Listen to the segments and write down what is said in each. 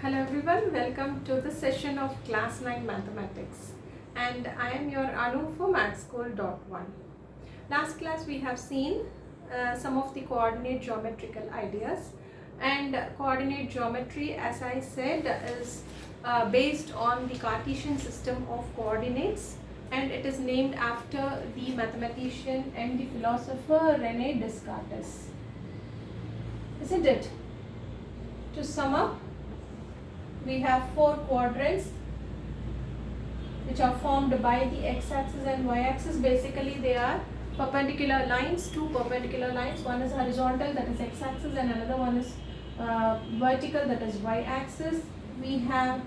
Hello everyone, welcome to the session of class 9 mathematics, and I am your Anu for mathschool.1. Last class we have seen some of the coordinate geometrical ideas, and coordinate geometry, as I said, is based on the Cartesian system of coordinates, and it is named after the mathematician and the philosopher Rene Descartes, isn't it? To sum up, we have four quadrants which are formed by the x-axis and y-axis. Basically they are perpendicular lines, two perpendicular lines. One is horizontal, that is x-axis, and another one is vertical, that is y-axis. We have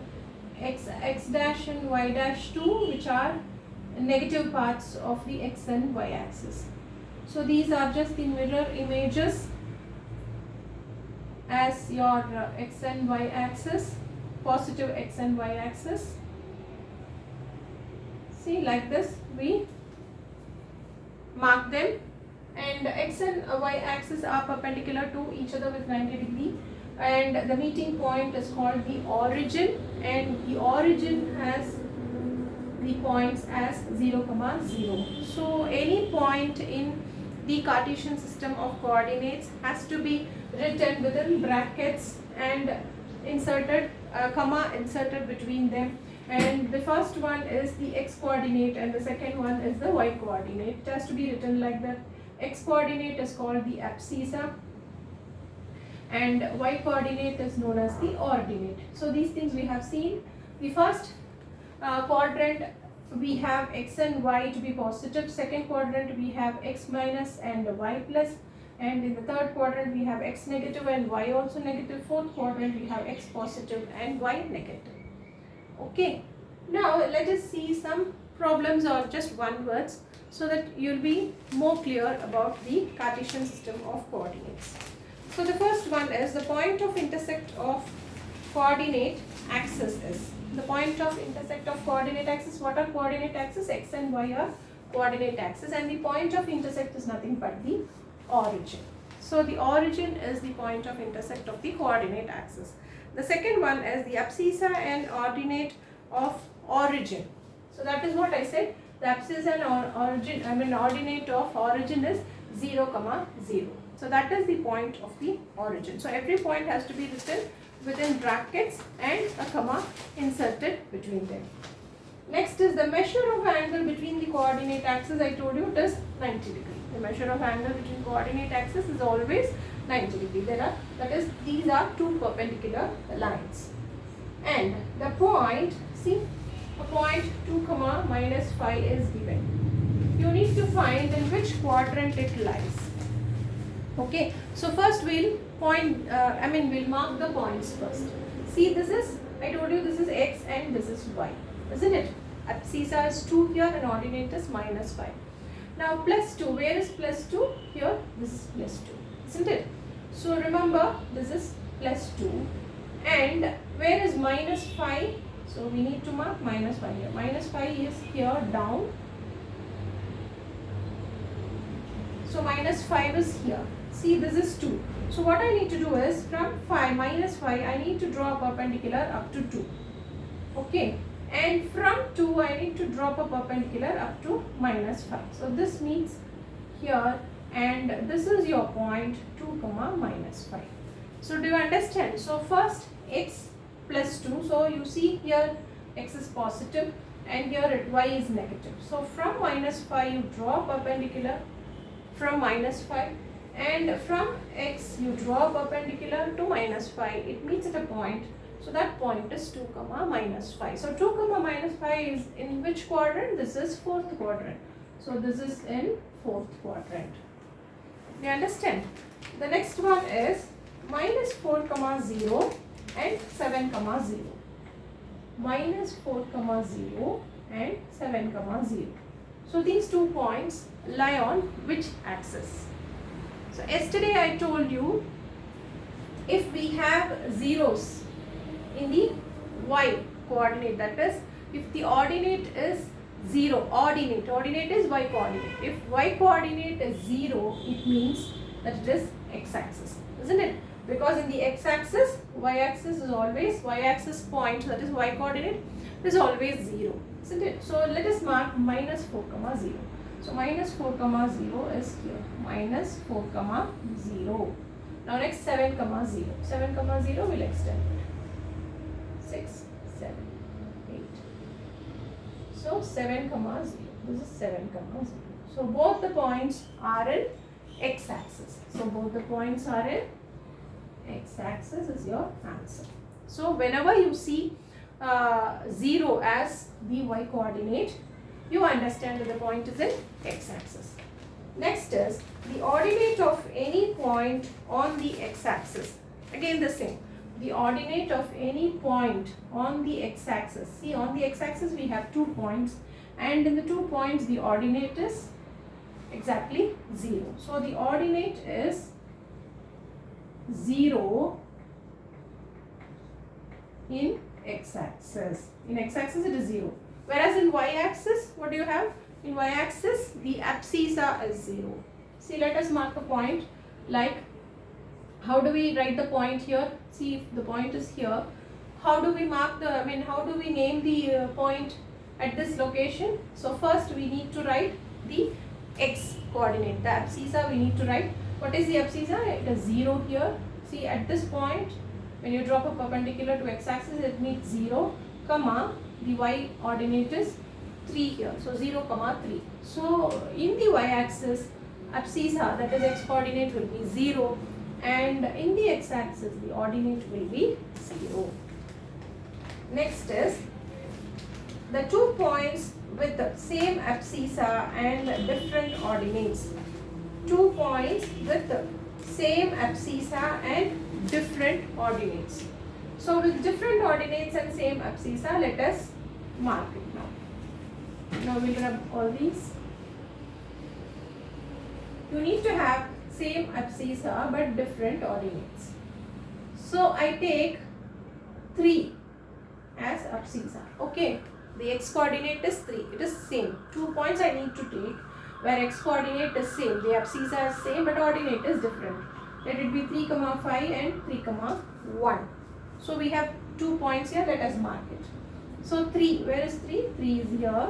x dash and y dash 2, which are negative parts of the x and y axis. So these are just the mirror images as your x and y axis, positive x and y axis. See, like this we mark them, and x and y axis are perpendicular to each other with 90 degree, and the meeting point is called the origin, and the origin has the points as 0, 0. So any point in the Cartesian system of coordinates has to be written within brackets and inserted comma inserted between them, and the first one is the x coordinate and the second one is the y coordinate. It has to be written like that. X coordinate is called the abscissa and y coordinate is known as the ordinate. So these things we have seen. The first quadrant we have x and y to be positive, second quadrant we have x minus and y plus, and in the third quadrant we have x negative and y also negative, fourth quadrant we have x positive and y negative. Okay, now let us see some problems or just one words so that you'll be more clear about the Cartesian system of coordinates. So the first one is the point of intersect of coordinate axis is. The point of intersect of coordinate axis, what are coordinate axis? X and y are coordinate axis, and the point of intersect is nothing but the origin. So the origin is the point of intersect of the coordinate axis. The second one is the abscissa and ordinate of origin. So that is what I said. The abscissa and ordinate of origin is 0, 0. So that is the point of the origin. So every point has to be written within brackets and a comma inserted between them. Next is the measure of angle between the coordinate axis. I told you it is 90 degree. The measure of angle between coordinate axis is always 90 degree. These are two perpendicular lines. And the point, see, a point 2, minus 5 is given. You need to find in which quadrant it lies. Okay, so first we'll we'll mark the points first. See, this is, I told you this is x and this is y, isn't it? Abscissa is 2 here and ordinate is minus 5. Now plus 2, where is plus 2? Here, this is plus 2, isn't it? So remember, this is plus 2, and where is minus 5? So we need to mark minus 5 here. Minus 5 is here down. So minus 5 is here. See, this is 2. So what I need to do is from minus 5, I need to draw a perpendicular up to 2. Okay. And from 2, I need to drop a perpendicular up to minus 5. So this meets here, and this is your point 2, minus 5. So do you understand? So first x plus 2. So you see here x is positive and here y is negative. So from minus 5 you draw perpendicular from minus 5, and from x you draw perpendicular to minus 5. It meets at a point. So that point is 2, minus 5. So 2, minus 5 is in which quadrant? This is fourth quadrant. So this is in fourth quadrant. Do you understand? The next one is minus 4, 0 and 7, 0. Minus 4, 0 and 7, 0. So these 2 points lie on which axis? So yesterday I told you, if we have zeros in the y coordinate, that is, if the ordinate is 0, ordinate is y coordinate. If y coordinate is 0, it means that it is x axis, isn't it? because in the x-axis, y-axis is always, y-axis point, that is y coordinate, is always 0, isn't it? So let us mark minus 4 comma 0. So minus 4 comma 0 is here, minus 4 comma 0. Now next 7 comma 0. 7 comma 0 will extend it. 6, 7, 8. So 7 comma 0. This is 7 comma 0. So both the points are in x-axis. So both the points are in x-axis is your answer. So whenever you see 0 as the y coordinate, you understand that the point is in x-axis. Next is the ordinate of any point on the x-axis. Again the same. The ordinate of any point on the x-axis. See, on the x-axis we have 2 points, and in the 2 points the ordinate is exactly 0. So the ordinate is 0 in x-axis. In x-axis it is 0. Whereas in y-axis, what do you have? In y-axis, the abscissa is 0. See, let us mark a point. Like, how do we write the point here? See, if the point is here, how do we mark the, how do we name the point at this location? So first we need to write the x coordinate. The abscissa we need to write. What is the abscissa? It is 0 here. See, at this point, when you drop a perpendicular to x-axis, it means 0, comma, the y ordinate is 3 here. So 0, comma 3. So in the y-axis, abscissa, that is x coordinate, will be 0, and in the x-axis, the ordinate will be 0. Next is the 2 points with the same abscissa and different ordinates. 2 points with the same abscissa and different ordinates. So with different ordinates and same abscissa, let us mark it now. Now we'll rub all these. You need to have same abscissa but different ordinates. So I take 3 as abscissa. Okay, the x coordinate is 3. It is same. 2 points I need to take where x coordinate is same. The abscissa is same but ordinate is different. Let it be 3, 5 and 3, 1. So we have 2 points here. Let us mark it. So 3. Where is 3? 3 is here.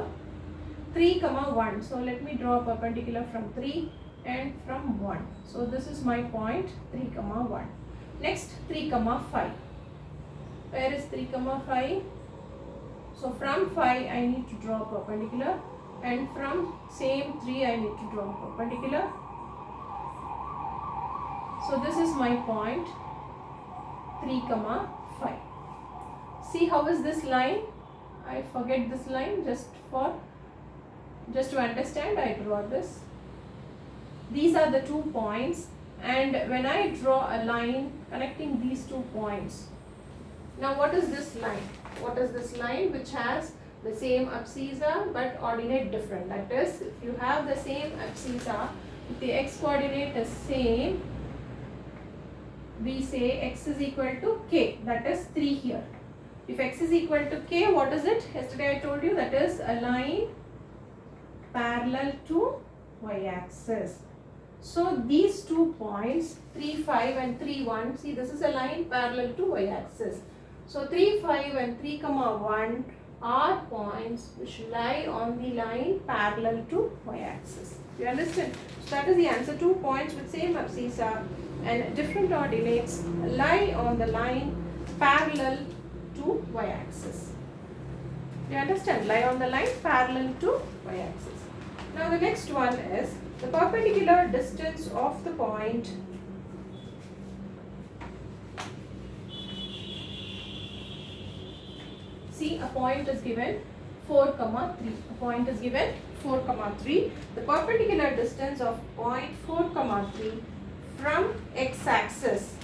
3, 1. So let me draw a perpendicular from 3 and from 1. So this is my point 3, 1. Next 3, 5. Where is 3, 5? So from 5 I need to draw a perpendicular, and from same 3 I need to draw a perpendicular. So this is my point 3, 5. See how is this line? I forget this line, just to understand I draw this. These are the 2 points, and when I draw a line connecting these 2 points. Now what is this line? What is this line which has the same abscissa but ordinate different? That is, if you have the same abscissa, if the x coordinate is same, we say x is equal to k, that is 3 here. If x is equal to k, what is it? Yesterday I told you that is a line parallel to y-axis. So these 2 points, 3, 5 and 3, 1, see this is a line parallel to y-axis. So 3, 5 and 3, 1 are points which lie on the line parallel to y-axis. You understand? So that is the answer. 2 points with same abscissa and different ordinates lie on the line parallel to y-axis. You understand? Lie on the line parallel to y-axis. Now the next one is the perpendicular distance of the point see, a point is given 4, 3. A point is given 4, 3. The perpendicular distance of point 4, 3 from x-axis.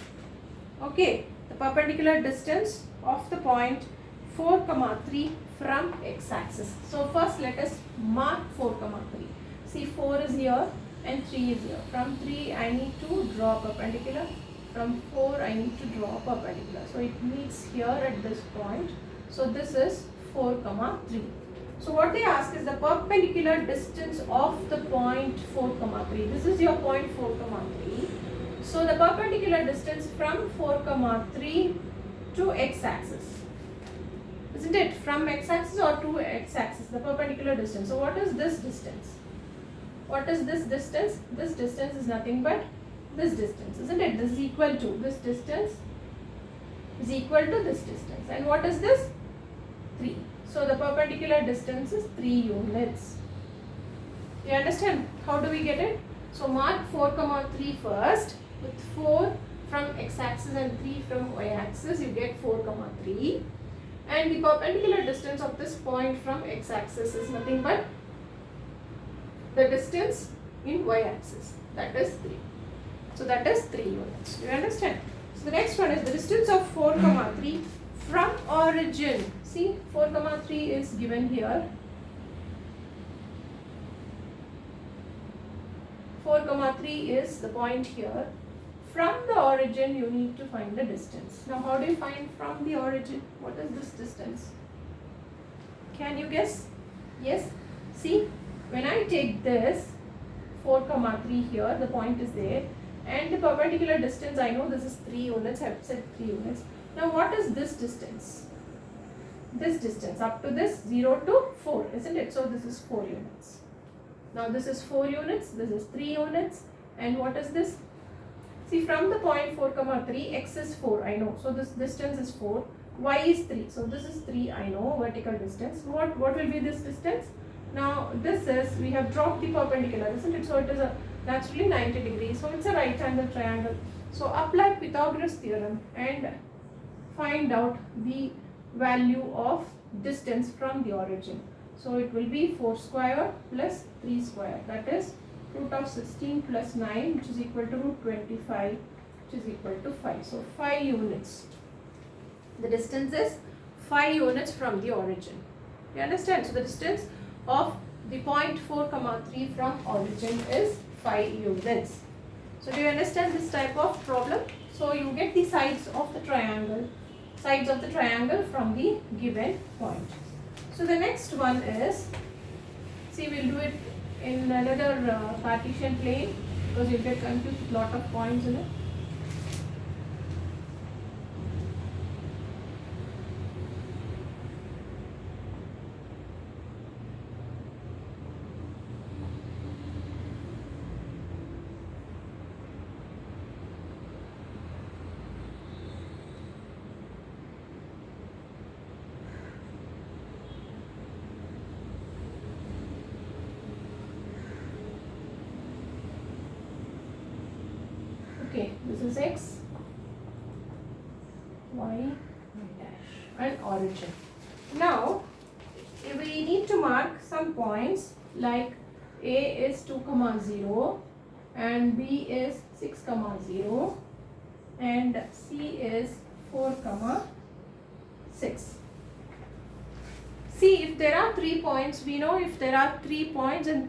Okay, the perpendicular distance of the point 4, 3 from x-axis. So first let us mark 4, 3. See, 4 is here and 3 is here. From 3 I need to draw perpendicular. From 4 I need to draw perpendicular. So it meets here at this point. So this is 4, 3. So what they ask is the perpendicular distance of the point 4, 3. This is your point 4, 3. So the perpendicular distance from 4 comma 3 to x-axis, isn't it? From x-axis or to x-axis, the perpendicular distance. So what is this distance? What is this distance? This distance is nothing but this distance, isn't it? This is equal to, this distance is equal to this distance. And what is this? 3. So the perpendicular distance is 3 units. You understand? How do we get it? So mark 4 comma 3 first. With 4 from x-axis and 3 from y-axis, you get 4 comma 3. And the perpendicular distance of this point from x-axis is nothing but the distance in y-axis, that is 3. So that is 3 units. Do you understand? So the next one is the distance of 4 comma 3 from origin. See, 4 comma 3 is given here. 4 comma 3 is the point here. From the origin, you need to find the distance. Now, how do you find from the origin? What is this distance? Can you guess? Yes. See, when I take this 4 comma 3 here, the point is there, and the perpendicular distance, I know this is 3 units. I have said 3 units. Now, what is this distance? This distance up to this 0 to 4, isn't it? So this is 4 units. Now this is 4 units. This is 3 units. And what is this? See, from the point 4 comma 3, x is 4, I know. So this distance is 4. Y is 3. So this is 3, I know, vertical distance. What will be this distance? Now this is, we have dropped the perpendicular, isn't it? So it is a naturally 90 degrees. So it's a right angle triangle. So apply Pythagoras theorem and find out the value of distance from the origin. So it will be 4 square plus 3 square, that is root of 16 plus 9, which is equal to root 25, which is equal to 5. So 5 units. The distance is 5 units from the origin. You understand? So the distance of the point 4 comma 3 from origin is 5 units. So do you understand this type of problem? So you get the sides of the triangle from the given point. So the next one is, see, we'll do it in another Cartesian plane because you'll get confused with lot of points in it. Okay, this is x, y dash and origin. Now, we need to mark some points like A is 2 comma 0 and B is 6 comma 0 and C is 4 comma 6. See, if there are 3 points, we know if there are 3 points and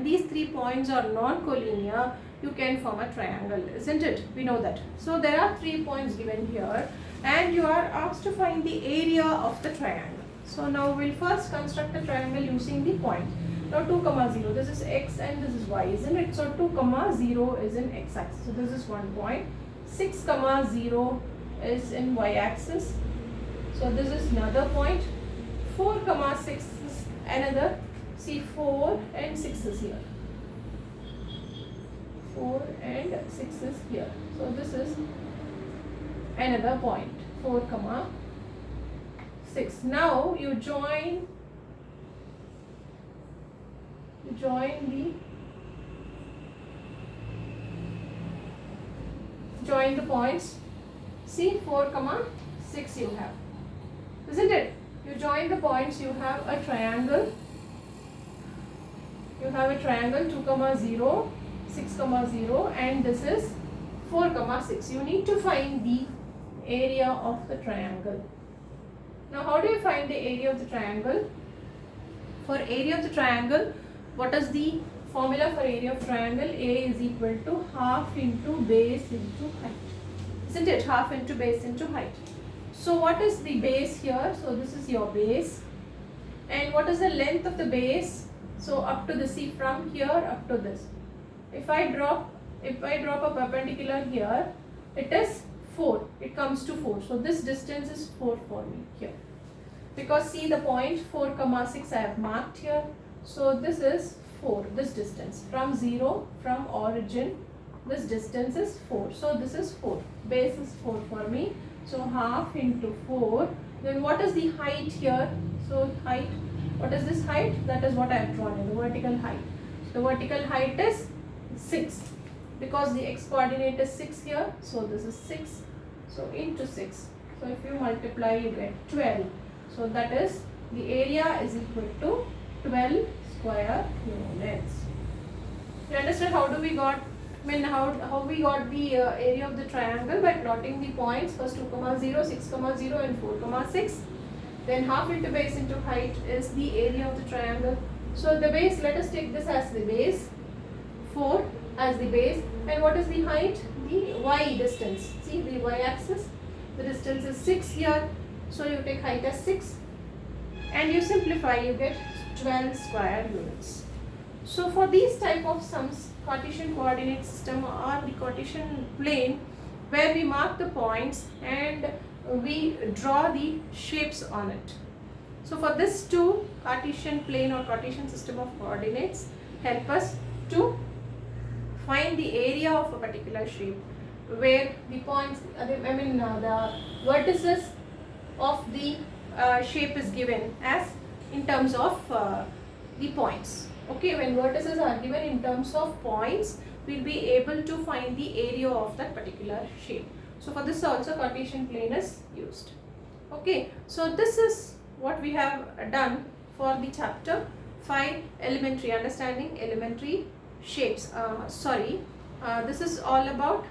these 3 points are non-collinear, you can form a triangle, isn't it? We know that. So there are 3 points given here and you are asked to find the area of the triangle. So now we'll first construct a triangle using the point. Now 2 comma 0, this is x and this is y, isn't it? So 2 comma 0 is in x axis. So this is one point. 6 comma 0 is in y axis. So this is another point. 4 comma 6 is another. See, 4 and 6 is here. 4 and 6 is here. So this is another point, 4 comma 6. Now you join the points. See, 4 comma 6 you have, isn't it? You join the points, you have a triangle. You have a triangle 2 comma 0, 6 comma 0 and this is 4 comma 6. You need to find the area of the triangle. Now how do you find the area of the triangle? For area of the triangle, what is the formula for area of triangle? A is equal to half into base into height. Isn't it? Half into base into height. So what is the base here? So this is your base. And what is the length of the base? So up to the, see, from here up to this. If I drop if I drop a perpendicular here, it is 4, it comes to 4. So this distance is 4 for me here. Because see the point 4 comma 6 I have marked here. So this is 4, this distance from 0, from origin, this distance is 4. So this is 4, base is 4 for me. So half into 4. Then what is the height here? So height, what is this height? That is what I have drawn in the vertical height. So the vertical height is 6. Because the x coordinate is 6 here. So this is 6. So into 6. So if you multiply you get 12. So that is the area is equal to 12 square units. You understand how do we got, how we got the area of the triangle? By plotting the points, first 2 comma 0, 6 comma 0 and 4 comma 6. Then half into base into height is the area of the triangle. So the base, let us take this as the base, 4 as the base, and what is the height? The y distance. See the y axis, the distance is 6 here. So you take height as 6 and you simplify, you get 12 square units. So for these type of sums, Cartesian coordinate system or the Cartesian plane, where we mark the points and we draw the shapes on it. So for this too, Cartesian plane or Cartesian system of coordinates help us to find the area of a particular shape, where the points, the vertices of the shape is given as in terms of the points. Okay, when vertices are given in terms of points, we'll be able to find the area of that particular shape. So for this also Cartesian plane is used. Okay, so this is what we have done for the chapter 5, elementary, understanding elementary shapes. This is all about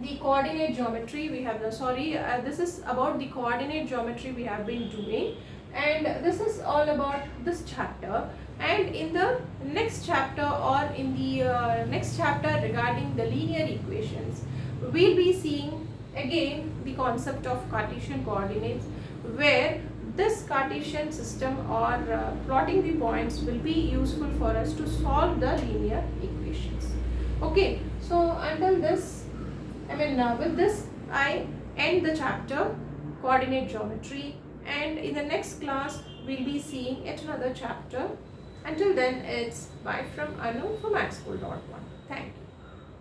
the coordinate geometry we have this is about the coordinate geometry we have been doing, and this is all about this chapter. And in the next chapter or in the next chapter regarding the linear equations, we'll be seeing again the concept of Cartesian coordinates, where this Cartesian system or plotting the points will be useful for us to solve the linear equations. Okay, so until this, with this I end the chapter coordinate geometry, and in the next class we'll be seeing yet another chapter. Until then, it's bye from Anu from mathschool.1. Thank you.